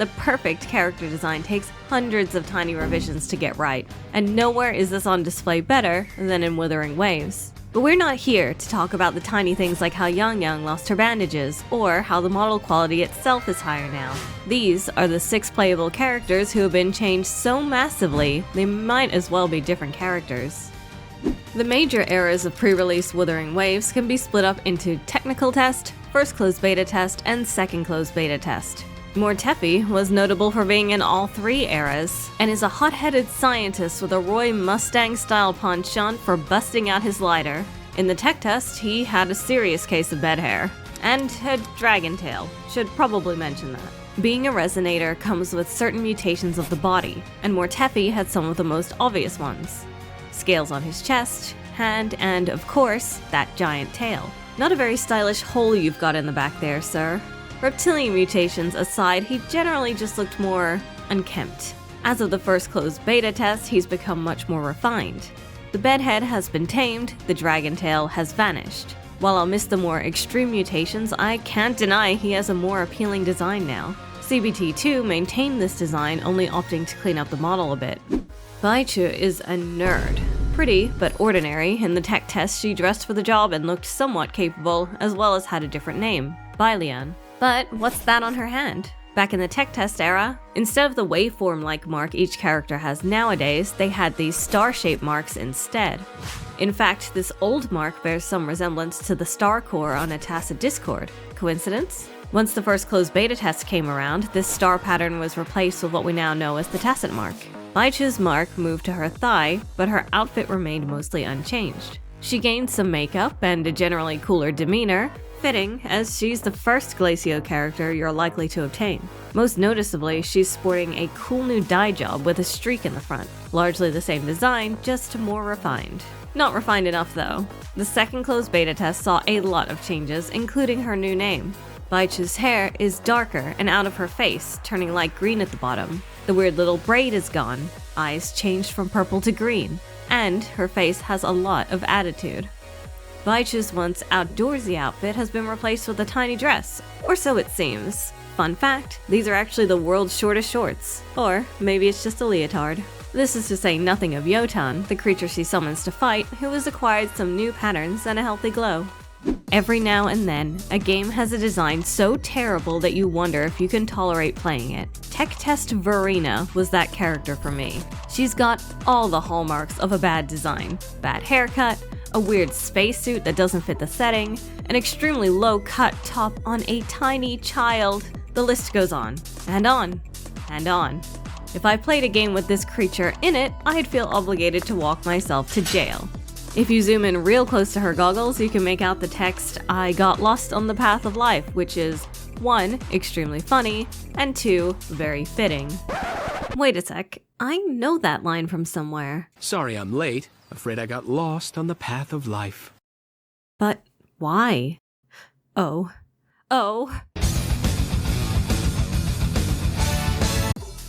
The perfect character design takes hundreds of tiny revisions to get right, and nowhere is this on display better than in Wuthering Waves. But we're not here to talk about the tiny things like how Yang Yang lost her bandages, or how the model quality itself is higher now. These are the 6 playable characters who have been changed so massively, they might as well be different characters. The major eras of pre-release Wuthering Waves can be split up into Technical Test, First Closed Beta Test, and Second Closed Beta Test. Mortefi was notable for being in all 3 eras, and is a hot-headed scientist with a Roy Mustang-style penchant for busting out his lighter. In the tech test, he had a serious case of bed hair, and a dragon tail. Should probably mention that. Being a resonator comes with certain mutations of the body, and Mortefi had some of the most obvious ones. Scales on his chest, hand, and, of course, that giant tail. Not a very stylish hole you've got in the back there, sir. Reptilian mutations aside, he generally just looked more unkempt. As of the first closed beta test, he's become much more refined. The bedhead has been tamed, the dragon tail has vanished. While I'll miss the more extreme mutations, I can't deny he has a more appealing design now. CBT2 maintained this design, only opting to clean up the model a bit. Baichu is a nerd. Pretty, but ordinary. In the tech test, she dressed for the job and looked somewhat capable, as well as had a different name, Bailian. But what's that on her hand? Back in the tech test era, instead of the waveform-like mark each character has nowadays, they had these star-shaped marks instead. In fact, this old mark bears some resemblance to the star core on a tacit Discord. Coincidence? Once the first closed beta test came around, this star pattern was replaced with what we now know as the tacit mark. Baichu's mark moved to her thigh, but her outfit remained mostly unchanged. She gained some makeup and a generally cooler demeanor, fitting, as she's the first Glacio character you're likely to obtain. Most noticeably, she's sporting a cool new dye job with a streak in the front. Largely the same design, just more refined. Not refined enough though. The second closed beta test saw a lot of changes, including her new name. Baichu's hair is darker and out of her face, turning light green at the bottom. The weird little braid is gone, eyes changed from purple to green, and her face has a lot of attitude. Baichu's once outdoorsy outfit has been replaced with a tiny dress, or so it seems. Fun fact, these are actually the world's shortest shorts. Or maybe it's just a leotard. This is to say nothing of Yotan, the creature she summons to fight, who has acquired some new patterns and a healthy glow. Every now and then, a game has a design so terrible that you wonder if you can tolerate playing it. Tech Test Verena was that character for me. She's got all the hallmarks of a bad design. Bad haircut, a weird spacesuit that doesn't fit the setting, an extremely low-cut top on a tiny child. The list goes on, and on, and on. If I played a game with this creature in it, I'd feel obligated to walk myself to jail. If you zoom in real close to her goggles, you can make out the text, "I got lost on the path of life," which is 1, extremely funny, and 2, very fitting. Wait a sec, I know that line from somewhere. Sorry I'm late. Afraid I got lost on the path of life. But why? Oh.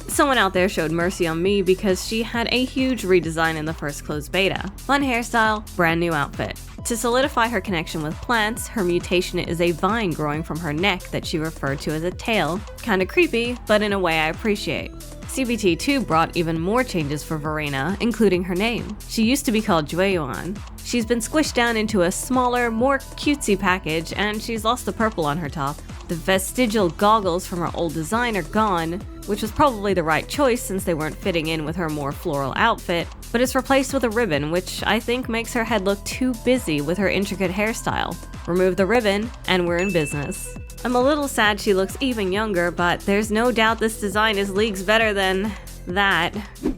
Someone out there showed mercy on me because she had a huge redesign in the first closed beta. Fun hairstyle, brand new outfit. To solidify her connection with plants, her mutation is a vine growing from her neck that she referred to as a tail. Kinda creepy, but in a way I appreciate. CBT2 brought even more changes for Verena, including her name. She used to be called Jueyuan. She's been squished down into a smaller, more cutesy package, and she's lost the purple on her top. The vestigial goggles from her old design are gone, which was probably the right choice since they weren't fitting in with her more floral outfit, but it's replaced with a ribbon, which I think makes her head look too busy with her intricate hairstyle. Remove the ribbon, and we're in business. I'm a little sad she looks even younger, but there's no doubt this design is leagues better than that.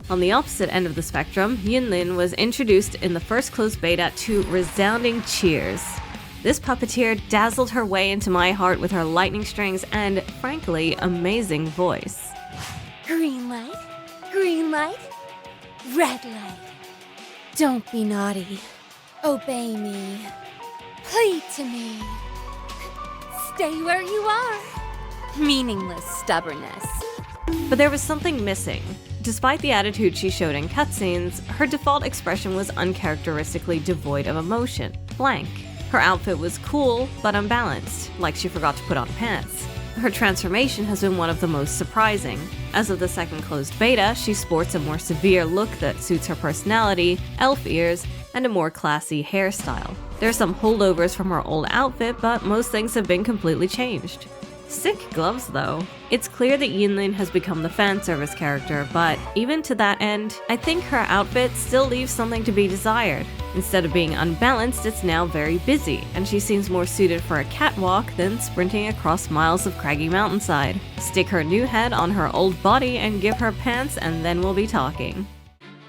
On the opposite end of the spectrum, Yunlin was introduced in the first closed beta to resounding cheers. This puppeteer dazzled her way into my heart with her lightning strings and, frankly, amazing voice. Green light, red light. Don't be naughty. Obey me. Plead to me. Stay where you are. Meaningless stubbornness. But there was something missing. Despite the attitude she showed in cutscenes, her default expression was uncharacteristically devoid of emotion, blank. Her outfit was cool, but unbalanced, like she forgot to put on pants. Her transformation has been one of the most surprising. As of the second closed beta, she sports a more severe look that suits her personality, elf ears, and a more classy hairstyle. There are some holdovers from her old outfit, but most things have been completely changed. Sick gloves though. It's clear that Yinlin has become the fan service character, but even to that end, I think her outfit still leaves something to be desired. Instead of being unbalanced, it's now very busy, and she seems more suited for a catwalk than sprinting across miles of craggy mountainside. Stick her new head on her old body and give her pants, and then we'll be talking.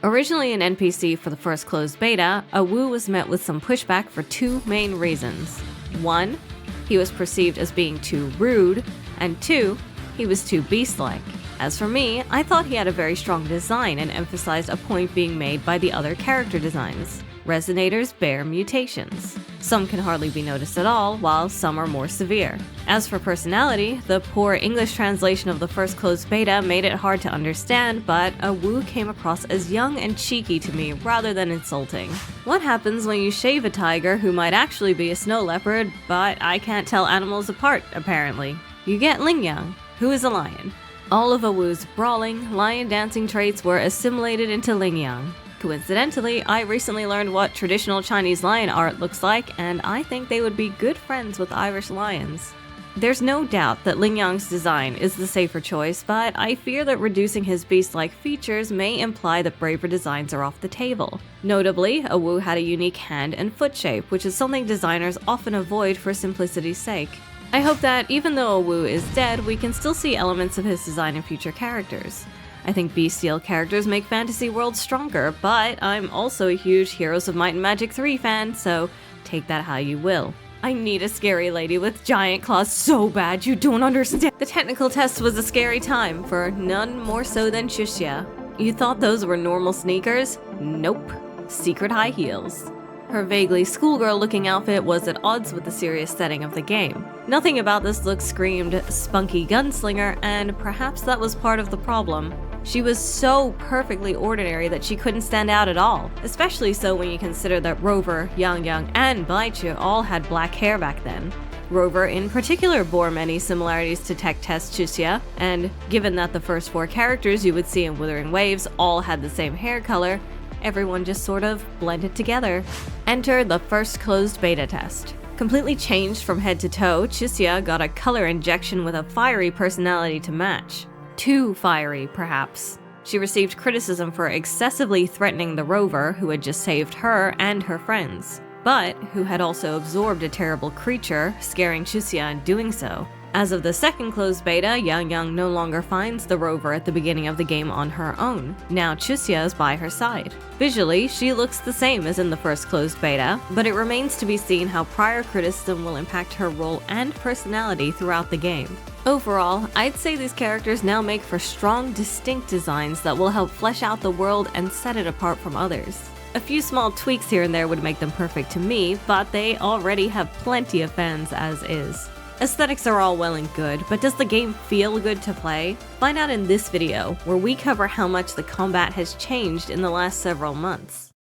Originally an NPC for the first closed beta, Wu was met with some pushback for two main reasons. 1. He was perceived as being too rude, and 2. He was too beast-like. As for me, I thought he had a very strong design and emphasized a point being made by the other character designs. Resonators bear mutations. Some can hardly be noticed at all, while some are more severe. As for personality, the poor English translation of the first closed beta made it hard to understand, but Wu came across as young and cheeky to me rather than insulting. What happens when you shave a tiger who might actually be a snow leopard, but I can't tell animals apart, apparently? You get Lingyang, who is a lion. All of Wu's brawling, lion dancing traits were assimilated into Lingyang. Coincidentally, I recently learned what traditional Chinese lion art looks like, and I think they would be good friends with Irish lions. There's no doubt that Lingyang's design is the safer choice, but I fear that reducing his beast-like features may imply that braver designs are off the table. Notably, Wu had a unique hand and foot shape, which is something designers often avoid for simplicity's sake. I hope that even though Wu is dead, we can still see elements of his design in future characters. I think bestial characters make fantasy worlds stronger, but I'm also a huge Heroes of Might and Magic 3 fan, so take that how you will. I need a scary lady with giant claws so bad you don't understand. The technical test was a scary time, for none more so than Chuxia. You thought those were normal sneakers? Nope. Secret high heels. Her vaguely schoolgirl-looking outfit was at odds with the serious setting of the game. Nothing about this look screamed spunky gunslinger, and perhaps that was part of the problem. She was so perfectly ordinary that she couldn't stand out at all, especially so when you consider that Rover, Yang Yang, and Baichu all had black hair back then. Rover in particular bore many similarities to tech test Chuxia, and given that the first 4 characters you would see in Wuthering Waves all had the same hair color, everyone just sort of blended together. Enter the first closed beta test. Completely changed from head to toe, Chuxia got a color injection with a fiery personality to match. Too fiery, perhaps. She received criticism for excessively threatening the Rover, who had just saved her and her friends, but who had also absorbed a terrible creature, scaring Chuxia in doing so. As of the second closed beta, Yang Yang no longer finds the Rover at the beginning of the game on her own. Now Chuxia is by her side. Visually, she looks the same as in the first closed beta, but it remains to be seen how prior criticism will impact her role and personality throughout the game. Overall, I'd say these characters now make for strong, distinct designs that will help flesh out the world and set it apart from others. A few small tweaks here and there would make them perfect to me, but they already have plenty of fans as is. Aesthetics are all well and good, but does the game feel good to play? Find out in this video, where we cover how much the combat has changed in the last several months.